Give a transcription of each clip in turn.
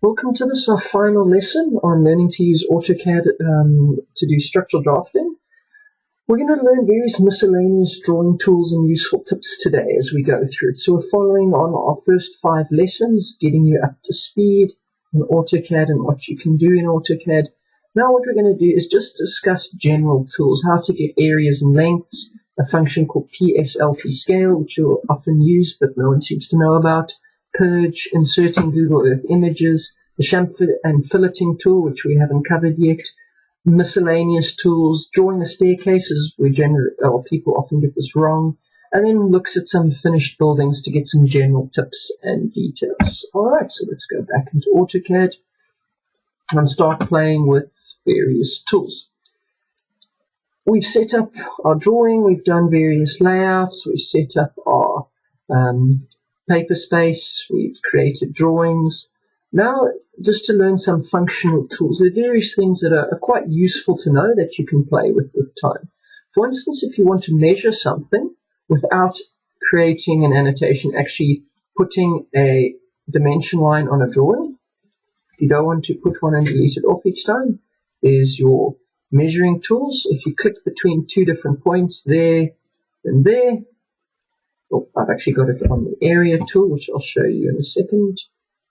Welcome to this, our final lesson on learning to use AutoCAD to do structural drafting. We're going to learn various miscellaneous drawing tools and useful tips today as we go through it. So we're following on our first 5 lessons, getting you up to speed on AutoCAD and what you can do in AutoCAD. Now what we're going to do is just discuss general tools, how to get areas and lengths, a function called PSLTSCALE, which you'll often use but no one seems to know about, Purge, inserting Google Earth images, the Chamfer and filleting tool, which we haven't covered yet, miscellaneous tools, drawing a staircase, where people often get this wrong, and then looks at some finished buildings to get some general tips and details. Alright, so let's go back into AutoCAD and start playing with various tools. We've set up our drawing, we've done various layouts, we've set up our paper space, we've created drawings. Now, just to learn some functional tools, there are various things that are quite useful to know that you can play with time. For instance, if you want to measure something without creating an annotation, actually putting a dimension line on a drawing, if you don't want to put one and delete it off each time, there's your measuring tools. If you click between 2 different points there and there, I've actually got it on the area tool, which I'll show you in a second.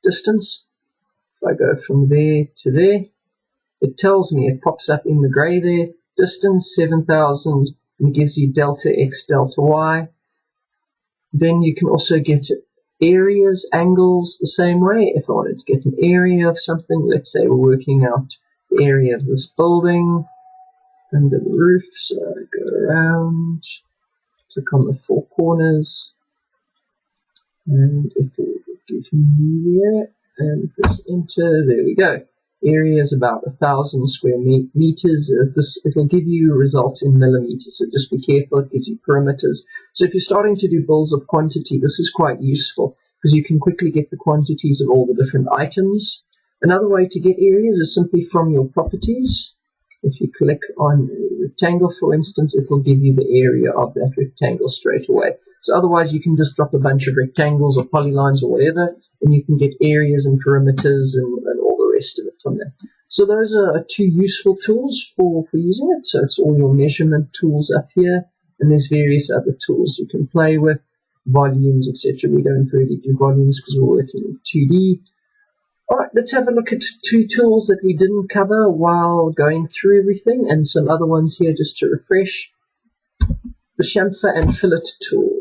Distance. If I go from there to there, it tells me, it pops up in the grey there, distance 7,000, and gives you delta x, delta y. Then you can also get areas, angles the same way. If I wanted to get an area of something, let's say we're working out the area of this building under the roof, so I go around, click on the 4 corners, and it will give me here, and press enter. There we go. Area is about 1,000 square meters. It'll give you results in millimeters, so just be careful. It gives you perimeters. So if you're starting to do bills of quantity, this is quite useful because you can quickly get the quantities of all the different items. Another way to get areas is simply from your properties. If you click on a rectangle, for instance, it will give you the area of that rectangle straight away. So otherwise, you can just drop a bunch of rectangles or polylines or whatever, and you can get areas and perimeters and all the rest of it from there. So those are 2 useful tools for using it. So it's all your measurement tools up here, and there's various other tools you can play with, volumes, etc. We don't really do volumes because we're working in 2D. Alright, let's have a look at 2 tools that we didn't cover while going through everything, and some other ones here just to refresh. The Chamfer and fillet tool.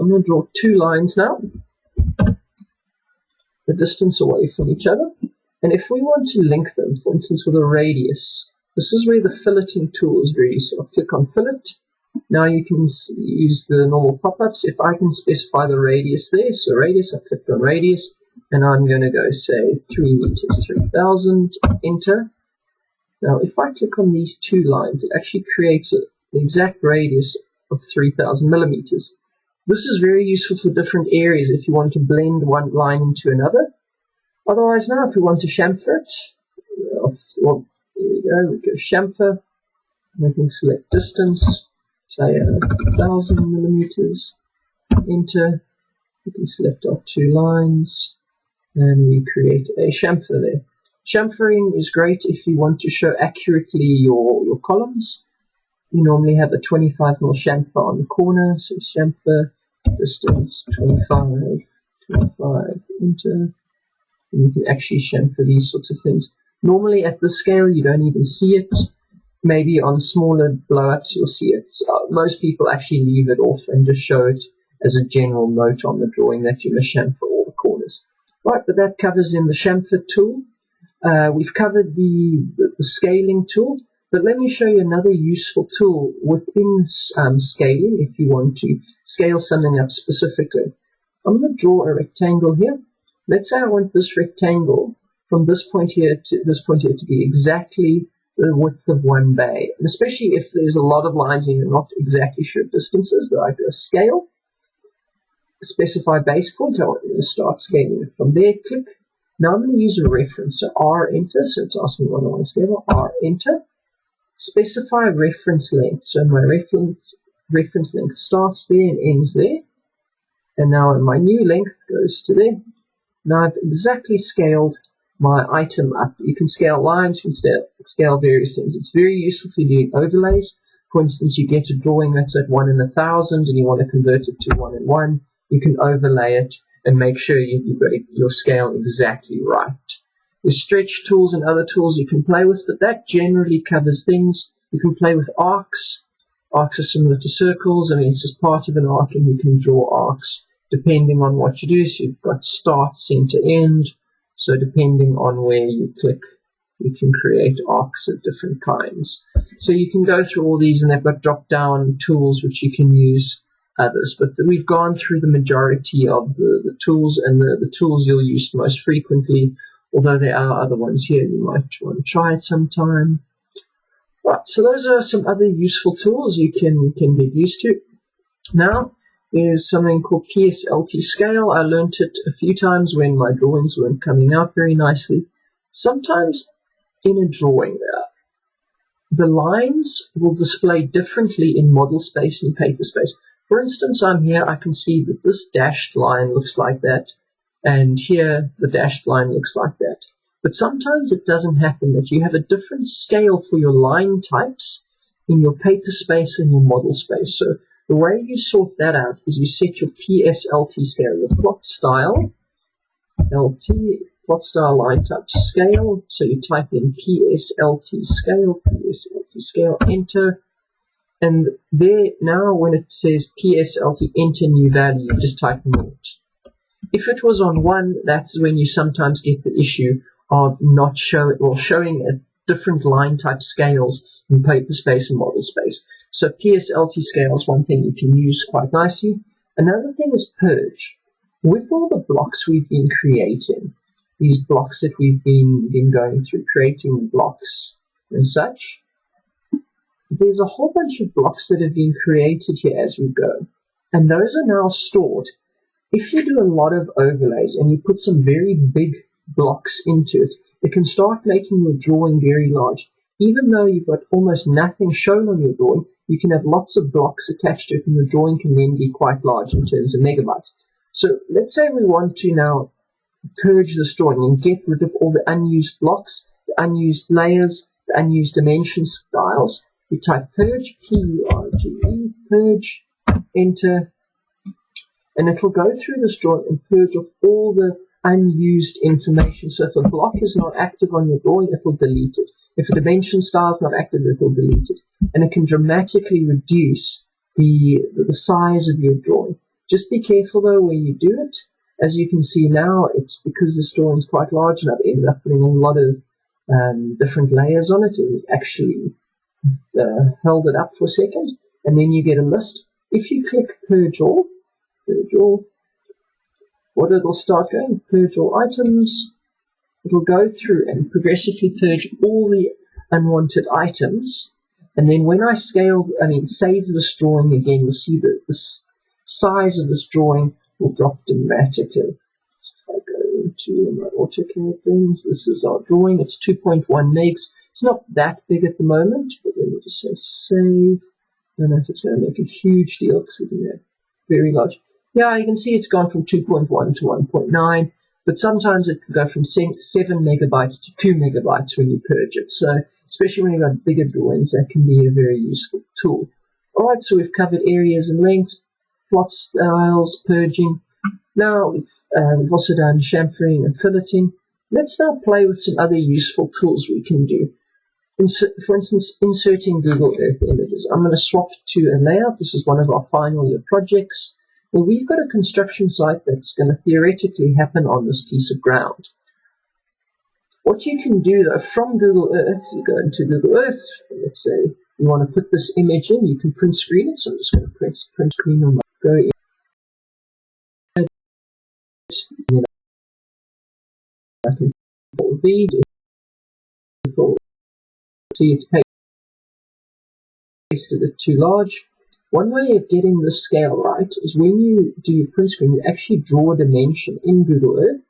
I'm going to draw 2 lines now, the distance away from each other, and if we want to link them, for instance with a radius, this is where the filleting tool is very useful. I'll click on fillet. Now you can use the normal pop-ups. If I can specify the radius there, so radius, I clicked on radius, and I'm going to go say 3 meters, 3,000, enter. Now if I click on these 2 lines, it actually creates the exact radius of 3,000 millimeters. This is very useful for different areas if you want to blend one line into another. Otherwise now, if we want to chamfer it, well, there we go chamfer, we can select distance, say 1,000 millimeters, enter, we can select our 2 lines, and we create a chamfer there. Chamfering is great if you want to show accurately your columns. You normally have a 25mm chamfer on the corner, so chamfer, distance 25, enter, and you can actually chamfer these sorts of things. Normally at this scale you don't even see it. Maybe on smaller blow-ups you'll see it. So most people actually leave it off and just show it as a general note on the drawing that you must chamfer all the corners. Right, but that covers in the chamfer tool. We've covered the scaling tool. But let me show you another useful tool within scaling if you want to scale something up specifically. I'm going to draw a rectangle here. Let's say I want this rectangle from this point here to this point here to be exactly the width of one bay. And especially if there's a lot of lines and you're not exactly sure of distances, that I do a scale, specify base point. I want to start scaling it from there. Click. Now I'm going to use a reference. So R, enter. So it's asking me what I want to scale. R, enter. Specify reference length. So my reference length starts there and ends there. And now my new length goes to there. Now I've exactly scaled my item up. You can scale lines, you can scale various things. It's very useful for doing overlays. For instance, you get a drawing that's at 1 in 1,000 and you want to convert it to 1 in 1. You can overlay it and make sure you've got your scale exactly right. There's stretch tools and other tools you can play with, but that generally covers things. You can play with arcs. Arcs are similar to circles. I mean, it's just part of an arc, and you can draw arcs depending on what you do. So you've got start, center, end. So depending on where you click, you can create arcs of different kinds. So you can go through all these, and they've got drop-down tools which you can use others. But we've gone through the majority of the tools, and the tools you'll use most frequently, although there are other ones here you might want to try it sometime. Right, so those are some other useful tools you can get used to. Now, there's something called PSLTSCALE. I learned it a few times when my drawings weren't coming out very nicely. Sometimes in a drawing, the lines will display differently in model space and paper space. For instance, I'm here, I can see that this dashed line looks like that, and here the dashed line looks like that. But sometimes it doesn't happen, that you have a different scale for your line types in your paper space and your model space. So the way you sort that out is you set your PSLTSCALE, your plot style, plot style line type scale. So you type in PSLTSCALE, enter. And there, now when it says PSLT, enter new value, you just type 0. If it was on 1, that's when you sometimes get the issue of not showing a different line type scales in paper space and model space. So PSLTSCALE is one thing you can use quite nicely. Another thing is Purge. With all the blocks we've been creating, these blocks that we've been going through, creating blocks and such, there's a whole bunch of blocks that have been created here as we go, and those are now stored. If you do a lot of overlays and you put some very big blocks into it, it can start making your drawing very large. Even though you've got almost nothing shown on your drawing, you can have lots of blocks attached to it, and your drawing can then be quite large in terms of megabytes. So let's say we want to now purge this drawing and get rid of all the unused blocks, the unused layers, the unused dimension styles. You type Purge, P-U-R-G-E, Purge, enter, and it will go through this drawing and purge off all the unused information. So if a block is not active on your drawing, it will delete it. If a dimension style is not active, it will delete it. And it can dramatically reduce the size of your drawing. Just be careful though where you do it. As you can see now, it's because this drawing is quite large, and I've ended up putting a lot of different layers on it. It has actually held it up for a second, and then you get a list. If you click Purge All, what it'll start going, Purge All items. It'll go through and progressively purge all the unwanted items. And then when I save this drawing again, you'll see that the size of this drawing will drop dramatically. So if I go into my AutoCAD things, this is our drawing. It's 2.1 megs. It's not that big at the moment, but then we'll just say save. I don't know if it's going to make a huge deal because we do that very large. Yeah, you can see it's gone from 2.1 to 1.9, but sometimes it can go from 7 megabytes to 2 megabytes when you purge it. So, especially when you've got bigger drawings, that can be a very useful tool. Alright, so we've covered areas and lengths, plot styles, purging. Now we've also done chamfering and filleting. Let's now play with some other useful tools we can do. For instance, inserting Google Earth images. I'm going to swap to a layout. This is one of our final year projects. Well, we've got a construction site that's going to theoretically happen on this piece of ground. What you can do, though, from Google Earth, you go into Google Earth, and let's say you want to put this image in, you can print screen it. So I'm just going to print screen on my go in. And then I can put V. See, it's pasted it too large. One way of getting the scale right is when you do your print screen, you actually draw a dimension in Google Earth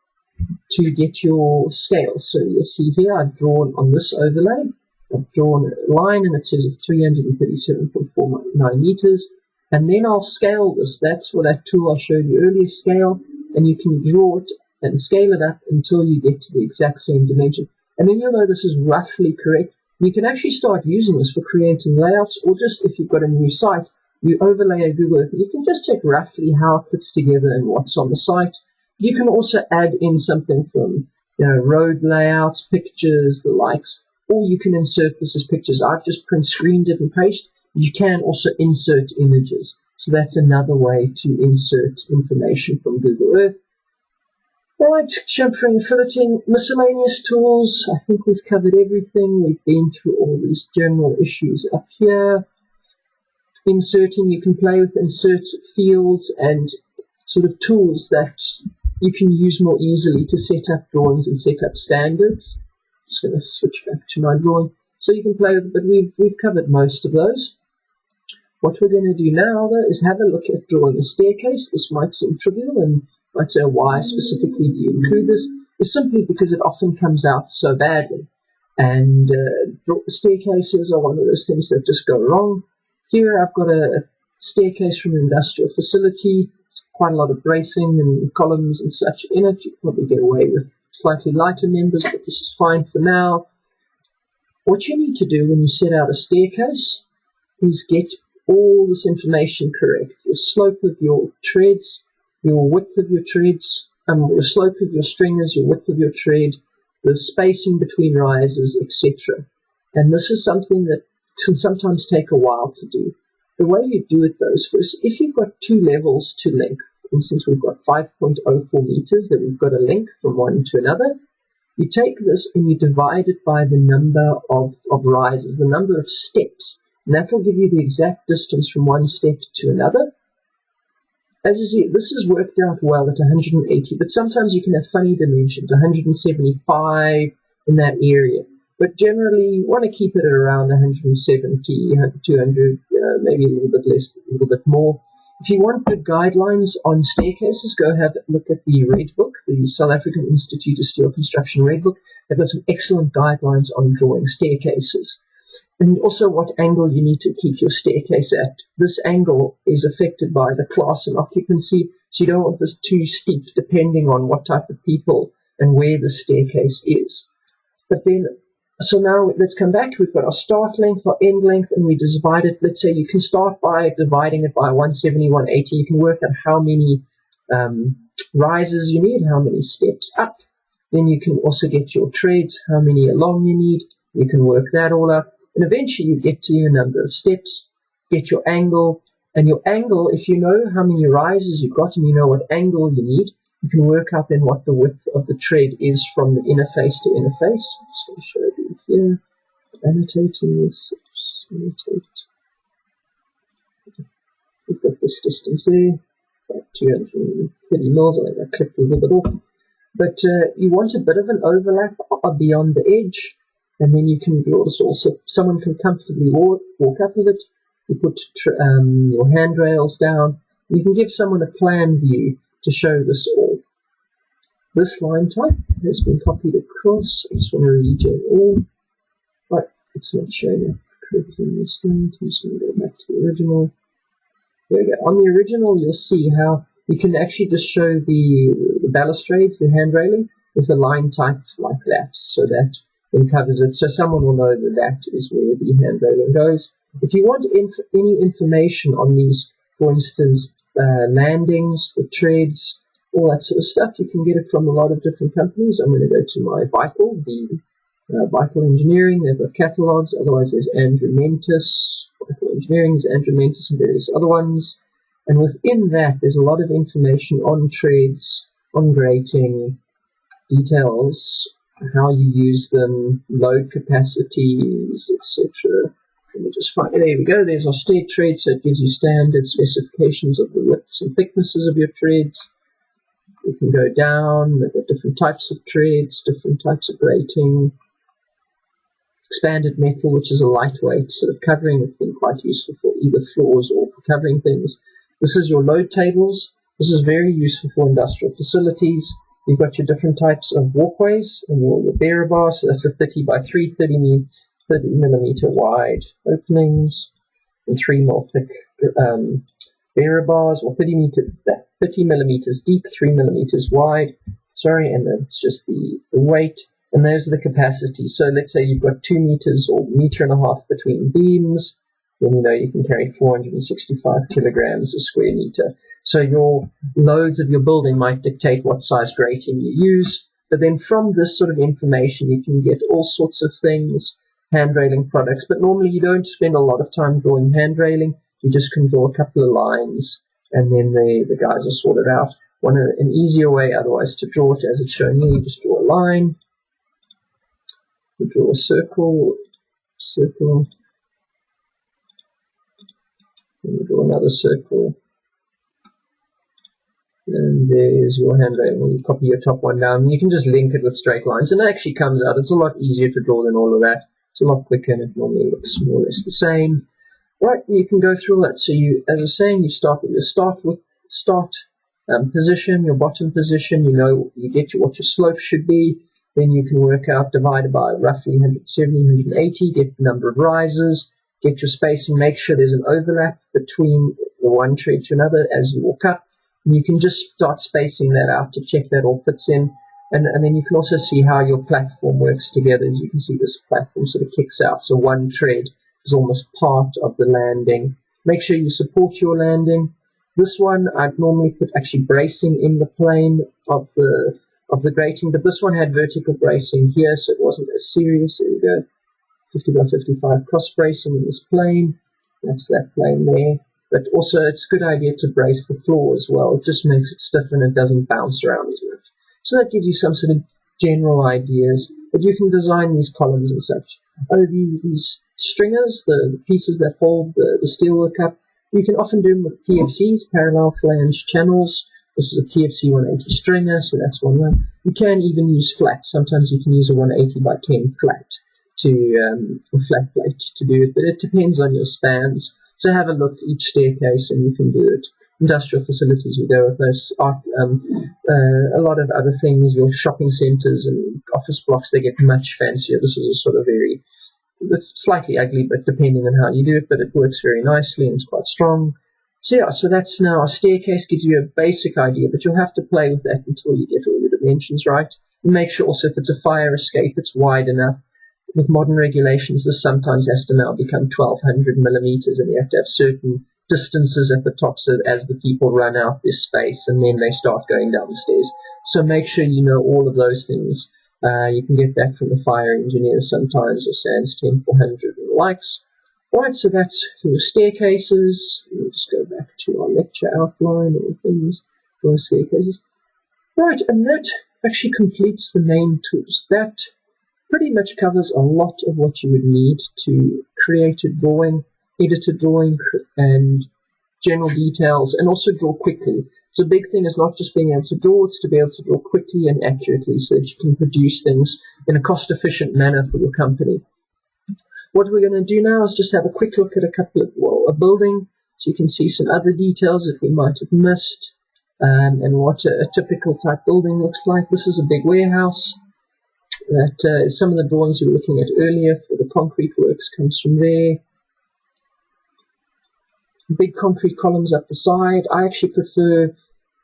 to get your scale. So you'll see here I've drawn on this overlay, I've drawn a line and it says it's 337.49 meters, and then I'll scale this. That's what that tool I showed you earlier, scale, and you can draw it and scale it up until you get to the exact same dimension. And then you'll know this is roughly correct. You can actually start using this for creating layouts, or just if you've got a new site, you overlay a Google Earth. You can just check roughly how it fits together and what's on the site. You can also add in something from road layouts, pictures, the likes, or you can insert this as pictures. I've just print screened it and pasted. You can also insert images. So that's another way to insert information from Google Earth. Right, chamfering and filleting, miscellaneous tools. I think we've covered everything. We've been through all these general issues up here. Inserting, you can play with insert fields and sort of tools that you can use more easily to set up drawings and set up standards. Just going to switch back to my drawing. So you can play with it, but we've covered most of those. What we're going to do now, though, is have a look at drawing a staircase. This might seem trivial, and might say, why specifically do you include this? It's simply because it often comes out so badly. And staircases are one of those things that just go wrong. Here I've got a staircase from an industrial facility, quite a lot of bracing and columns and such in it. You can probably get away with slightly lighter members, but this is fine for now. What you need to do when you set out a staircase is get all this information correct. Your slope of your treads, your width of your treads, your slope of your stringers, your width of your tread, the spacing between rises, etc. And this is something that can sometimes take a while to do. The way you do it, though, is first, if you've got two levels to length, for instance, we've got 5.04 meters that we've got a link from one to another, you take this and you divide it by the number of rises, the number of steps, and that will give you the exact distance from one step to another. As you see, this has worked out well at 180, but sometimes you can have funny dimensions, 175 in that area. But generally, you want to keep it at around 170, 200, maybe a little bit less, a little bit more. If you want good guidelines on staircases, go have a look at the Red Book, the South African Institute of Steel Construction Red Book. They've got some excellent guidelines on drawing staircases. And also what angle you need to keep your staircase at. This angle is affected by the class and occupancy, so you don't want this too steep depending on what type of people and where the staircase is. But then, so now let's come back. We've got our start length, our end length, and we divide it. Let's say you can start by dividing it by 170, 180. You can work out how many rises you need, how many steps up. Then you can also get your treads, how many along you need. You can work that all out. And eventually you get to your number of steps, get your angle. And your angle, if you know how many rises you've got and you know what angle you need, you can work out then what the width of the tread is from the inner face to inner face. I'm just going to show you here. Annotating this. Annotate. We've got this distance there, about 230 mils. I think I clipped a little bit off. But you want a bit of an overlap beyond the edge, and then you can draw this also. Someone can comfortably walk up with it. You put your handrails down. You can give someone a plan view to show this all. This line type has been copied across. I just want to read it all, but it's not showing up correctly in this thing. I'm just going to go back to the original. There we go. On the original, you'll see how you can actually just show the balustrades, the hand railing, with a line type like that, so that it covers it. So someone will know that that is where the hand railing goes. If you want any information on these, for instance, landings, the treads, all that sort of stuff, you can get it from a lot of different companies. I'm going to go to my Vital, the Vital Engineering. They've got catalogs. Otherwise, there's Andrew Mentis. Vital Engineering is Andrew Mentis and various other ones. And within that, there's a lot of information on treads, on grating, details, how you use them, load capacities, etc. Let me just find it. There we go. There's our stair tread, so it gives you standard specifications of the widths and thicknesses of your treads. You can go down. They've got different types of treads, different types of grating. Expanded metal, which is a lightweight sort of covering. It's been quite useful for either floors or for covering things. This is your load tables. This is very useful for industrial facilities. You've got your different types of walkways and your bearer bar. So that's a 30 by 3, 30 millimeter wide openings and 3 mil thick bearer bars, or 30 millimeters deep, 3 millimeters wide. sorry, and then it's just the weight, and there's the capacity. So let's say you've got 2 meters or 1.5 meters between beams, then you know you can carry 465 kilograms a square meter. So your loads of your building might dictate what size grating you use, but then from this sort of information you can get all sorts of things, handrailing products, but normally you don't spend a lot of time drawing handrailing. You just can draw a couple of lines, and then the guys are sorted out. An easier way otherwise to draw it, as it's shown here, you just draw a line, you draw a circle, and you draw another circle, and there's your handrail. You copy your top one down, and you can just link it with straight lines, and it actually comes out. It's a lot easier to draw than all of that. It's a lot quicker, and it normally looks more or less the same. Right, you can go through all that. So you, as I was saying, you start with your start position, your bottom position. You know, you get what your slope should be. Then you can work out, divided by roughly 170, 180, get the number of rises, get your spacing, make sure there's an overlap between the one tread to another as you walk up. And you can just start spacing that out to check that all fits in. And then you can also see how your platform works together. As you can see, this platform sort of kicks out. So one tread is almost part of the landing. Make sure you support your landing. This one, I'd normally put actually bracing in the plane of the grating, but this one had vertical bracing here, so it wasn't as serious. There we go, 50 by 55 cross bracing in this plane. That's that plane there. But also, it's a good idea to brace the floor as well. It just makes it stiff and it doesn't bounce around as much. So that gives you some sort of general ideas. But you can design these columns and such. These stringers, the pieces that hold the steelwork up, you can often do them with PFCs, parallel flange channels. This is a PFC 180 stringer, so that's one way. You can even use flat. Sometimes you can use a 180 by 10 flat a flat plate to do it, but it depends on your spans. So have a look at each staircase and you can do it. Industrial facilities we go with this. A lot of other things, your shopping centres and office blocks, they get much fancier. This is a sort of it's slightly ugly, but depending on how you do it, but it works very nicely and it's quite strong. So yeah, so that's now a staircase, gives you a basic idea, but you'll have to play with that until you get all your dimensions right. And make sure also if it's a fire escape, it's wide enough. With modern regulations, this sometimes has to now become 1200 millimeters, and you have to have certain distances at the top so as the people run out this space and then they start going down the stairs. So make sure you know all of those things. You can get that from the fire engineers sometimes, or SANS 10400 and the likes. Alright, so that's your staircases. We'll just go back to our lecture outline or things for staircases. Right, and that actually completes the main tools. That pretty much covers a lot of what you would need to create a drawing, edit a drawing, and general details, and also draw quickly. So the big thing is not just being able to draw, it's to be able to draw quickly and accurately so that you can produce things in a cost-efficient manner for your company. What we're going to do now is just have a quick look at a building, so you can see some other details that we might have missed, and what a typical type building looks like. This is a big warehouse. That some of the drawings we were looking at earlier for the concrete works comes from there. Big concrete columns up the side. I actually prefer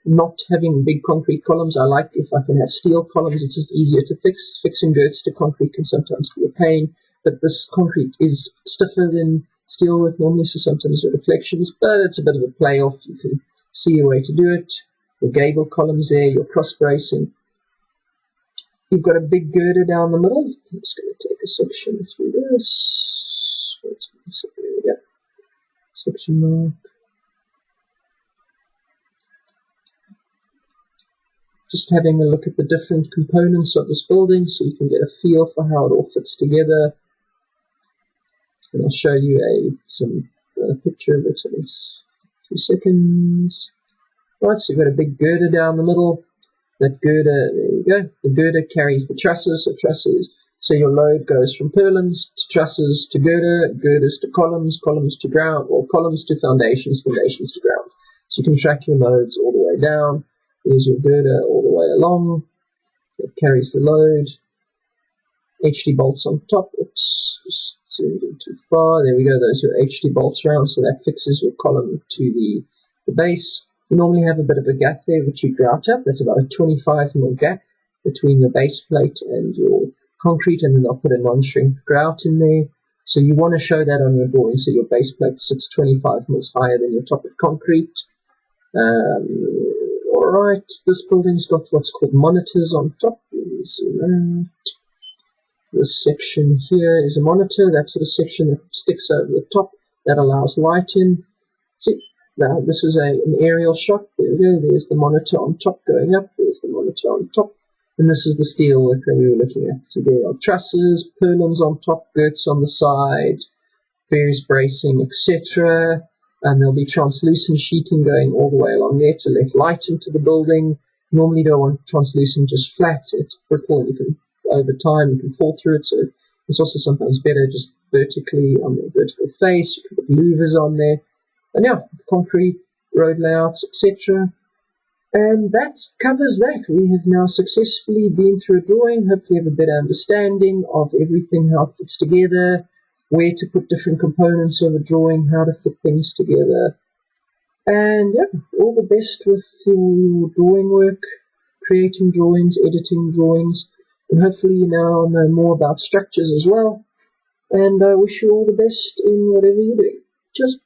not having big concrete columns. I like if I can have steel columns. It's just easier to fix. Fixing girts to concrete can sometimes be a pain, but this concrete is stiffer than steelwork normally, so sometimes there are reflections, but it's a bit of a play-off. You can see a way to do it. Your gable columns there, your cross-bracing. You've got a big girder down the middle. I'm just going to take a section through this. There we go. Section mark. Just having a look at the different components of this building so you can get a feel for how it all fits together. And I'll show you a picture of it in a few seconds. Right, so you've got a big girder down the middle. That girder, there you go. The girder carries the trusses, so your load goes from purlins to trusses to girder, girders to columns, columns to ground, or columns to foundations, foundations to ground. So you can track your loads all the way down. There's your girder all the way along. It carries the load. HD bolts on top. Oops, just zoomed in too far. There we go. Those are HD bolts around, so that fixes your column to the base. You normally have a bit of a gap there which you grout up. That's about a 25mm gap between your base plate and your concrete, and then I'll put a non-shrink grout in there. So you want to show that on your drawing, so your base plate sits 25mm higher than your top of concrete. Alright, this building's got what's called monitors on top. Let me zoom out. This section here is a monitor. That's the section that sticks over the top that allows light in. See, now this is an aerial shot. There we go. There's the monitor on top going up. There's the monitor on top. And this is the steel work that we were looking at. So there are trusses, purlins on top, girts on the side, various bracing, etc. And there'll be translucent sheeting going all the way along there to let light into the building. Normally you don't want translucent just flat. It's brittle. You can, over time, you can fall through it. So it's also sometimes better just vertically on the vertical face. You can put louvers on there. And yeah, concrete, road layouts, etc. And that covers that. We have now successfully been through a drawing. Hopefully have a better understanding of everything, how it fits together, where to put different components of a drawing, how to fit things together. And yeah, all the best with your drawing work, creating drawings, editing drawings, and hopefully you now know more about structures as well. And I wish you all the best in whatever you're doing. Cheers.